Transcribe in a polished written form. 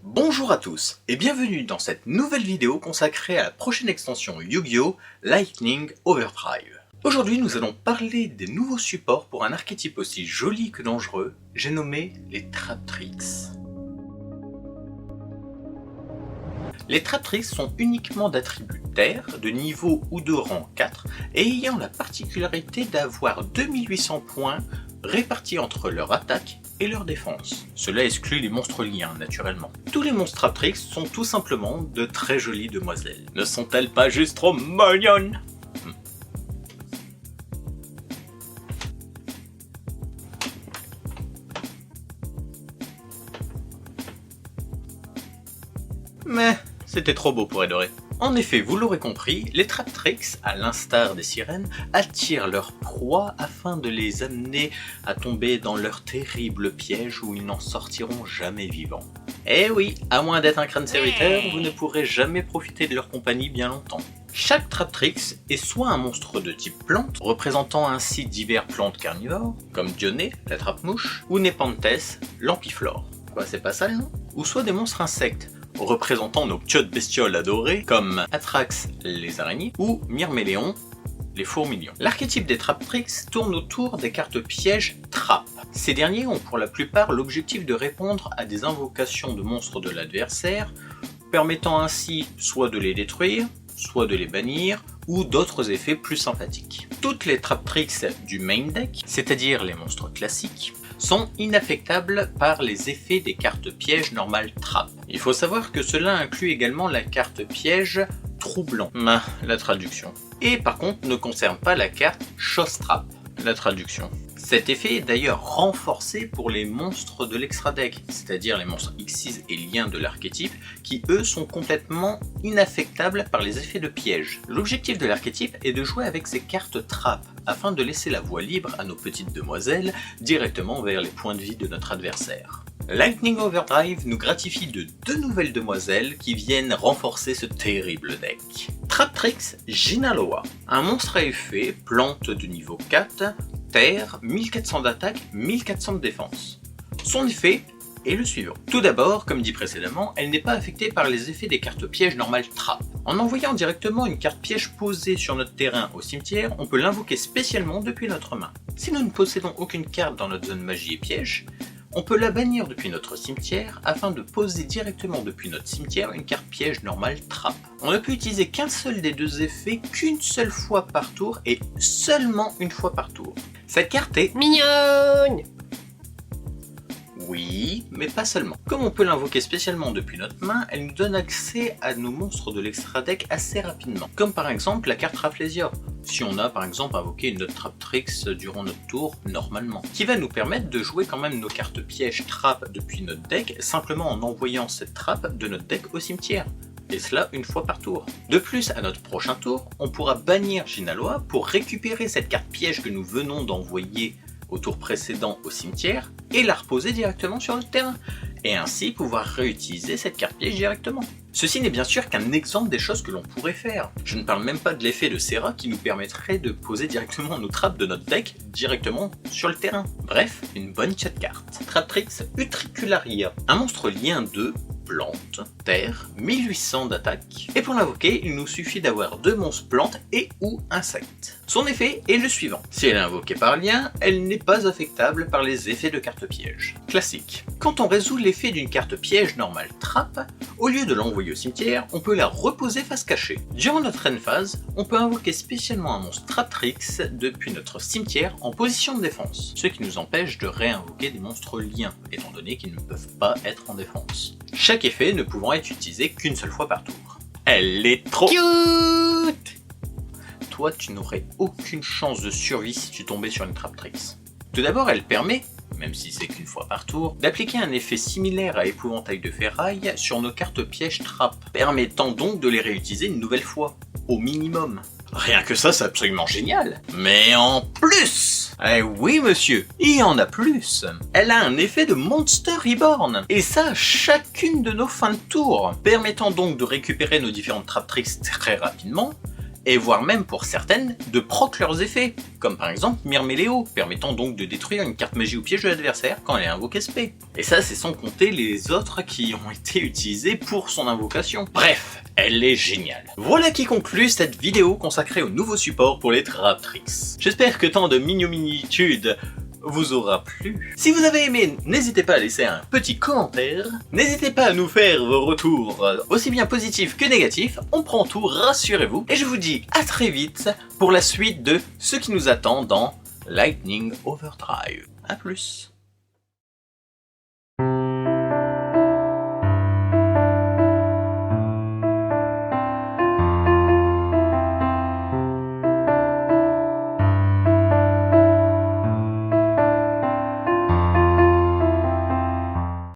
Bonjour à tous et bienvenue dans cette nouvelle vidéo consacrée à la prochaine extension Yu-Gi-Oh! Lightning Overdrive. Aujourd'hui nous allons parler des nouveaux supports pour un archétype aussi joli que dangereux, j'ai nommé les Traptrix. Les Traptrix sont uniquement d'attributs terre, de niveau ou de rang 4 et ayant la particularité d'avoir 2800 points répartis entre leur attaque et leur défense. Cela exclut les monstres liens naturellement. Tous les monstres Traptrix sont tout simplement de très jolies demoiselles. Ne sont-elles pas juste trop mignonnes? Mais c'était trop beau pour être vrai. En effet, vous l'aurez compris, les Traptrix, à l'instar des sirènes, attirent leurs proies afin de les amener à tomber dans leur terrible piège où ils n'en sortiront jamais vivants. Eh oui, à moins d'être un crâne serviteur, vous ne pourrez jamais profiter de leur compagnie bien longtemps. Chaque Traptrix est soit un monstre de type plante, représentant ainsi divers plantes carnivores, comme Dioné, la trappe-mouche, ou Nepenthes, l'ampiflore. Quoi, c'est pas ça le nom? Ou soit des monstres insectes, représentant nos piottes bestioles adorées comme Atrax les araignées ou Myrméléon les fourmilions. L'archétype des Traptrix tourne autour des cartes pièges trappes. Ces derniers ont pour la plupart l'objectif de répondre à des invocations de monstres de l'adversaire, permettant ainsi soit de les détruire, soit de les bannir, ou d'autres effets plus sympathiques. Toutes les Traptrix du main deck, c'est-à-dire les monstres classiques, sont inaffectables par les effets des cartes pièges normales trap. Il faut savoir que cela inclut également la carte piège troublant, la traduction. Et par contre ne concerne pas la carte chose trap, la traduction. Cet effet est d'ailleurs renforcé pour les monstres de l'extra deck, c'est-à-dire les monstres Xyz et liens de l'archétype, qui eux sont complètement inaffectables par les effets de piège. L'objectif de l'archétype est de jouer avec ces cartes trap, afin de laisser la voie libre à nos petites demoiselles directement vers les points de vie de notre adversaire. Lightning Overdrive nous gratifie de 2 nouvelles demoiselles qui viennent renforcer ce terrible deck. Traptrix Jinaloa, un monstre à effet, plante de niveau 4, terre, 1400 d'attaque, 1400 de défense. Son effet est le suivant. Tout d'abord, comme dit précédemment, elle n'est pas affectée par les effets des cartes pièges normales trap. En envoyant directement une carte piège posée sur notre terrain au cimetière, on peut l'invoquer spécialement depuis notre main. Si nous ne possédons aucune carte dans notre zone magie et piège, on peut la bannir depuis notre cimetière afin de poser directement depuis notre cimetière une carte piège normale trap. On ne peut utiliser qu'un seul des deux effets qu'une seule fois par tour et seulement une fois par tour. Cette carte est mignonne! Oui, mais pas seulement. Comme on peut l'invoquer spécialement depuis notre main, elle nous donne accès à nos monstres de l'extra deck assez rapidement. Comme par exemple la carte Rafflesia, si on a par exemple invoqué une autre Traptrix durant notre tour normalement, qui va nous permettre de jouer quand même nos cartes pièges trap depuis notre deck, simplement en envoyant cette trappe de notre deck au cimetière. Et cela une fois par tour. De plus, à notre prochain tour, on pourra bannir Jinaloa pour récupérer cette carte piège que nous venons d'envoyer au tour précédent au cimetière et la reposer directement sur notre terrain, et ainsi pouvoir réutiliser cette carte piège directement. Ceci n'est bien sûr qu'un exemple des choses que l'on pourrait faire. Je ne parle même pas de l'effet de Serra qui nous permettrait de poser directement nos trappes de notre deck directement sur le terrain. Bref, une bonne chat carte. Traptrix Utricularia, un monstre lien 2, plante, terre, 1800 d'attaque, et pour l'invoquer, il nous suffit d'avoir 2 monstres plantes et ou insectes. Son effet est le suivant. Si elle est invoquée par lien, elle n'est pas affectable par les effets de carte piège. Classique. Quand on résout l'effet d'une carte piège normale trap, au lieu de l'envoyer au cimetière, on peut la reposer face cachée. Durant notre end phase, on peut invoquer spécialement un monstre Traptrix depuis notre cimetière en position de défense, ce qui nous empêche de réinvoquer des monstres liens, étant donné qu'ils ne peuvent pas être en défense. Chaque effet ne pouvant être utilisé qu'une seule fois par tour. Elle est trop cute! Toi, tu n'aurais aucune chance de survie si tu tombais sur une Traptrix. Tout d'abord, elle permet, même si c'est qu'une fois par tour, d'appliquer un effet similaire à épouvantail de ferraille sur nos cartes pièges trap, permettant donc de les réutiliser une nouvelle fois, au minimum. Rien que ça, c'est absolument génial. Mais en plus, eh oui monsieur, il y en a plus. Elle a un effet de Monster Reborn, et ça à chacune de nos fins de tour, permettant donc de récupérer nos différentes Traptrix très rapidement, et voire même pour certaines, de proc leurs effets, comme par exemple Myrméléo, permettant donc de détruire une carte magie au piège de l'adversaire quand elle est invoquée SP. Et ça c'est sans compter les autres qui ont été utilisés pour son invocation. Bref, elle est géniale. Voilà qui conclut cette vidéo consacrée au nouveau support pour les Traptrix. J'espère que tant de mignominitude vous aura plu. Si vous avez aimé, n'hésitez pas à laisser un petit commentaire. N'hésitez pas à nous faire vos retours, aussi bien positifs que négatifs. On prend tout, rassurez-vous. Et je vous dis à très vite pour la suite de ce qui nous attend dans Lightning Overdrive. A plus.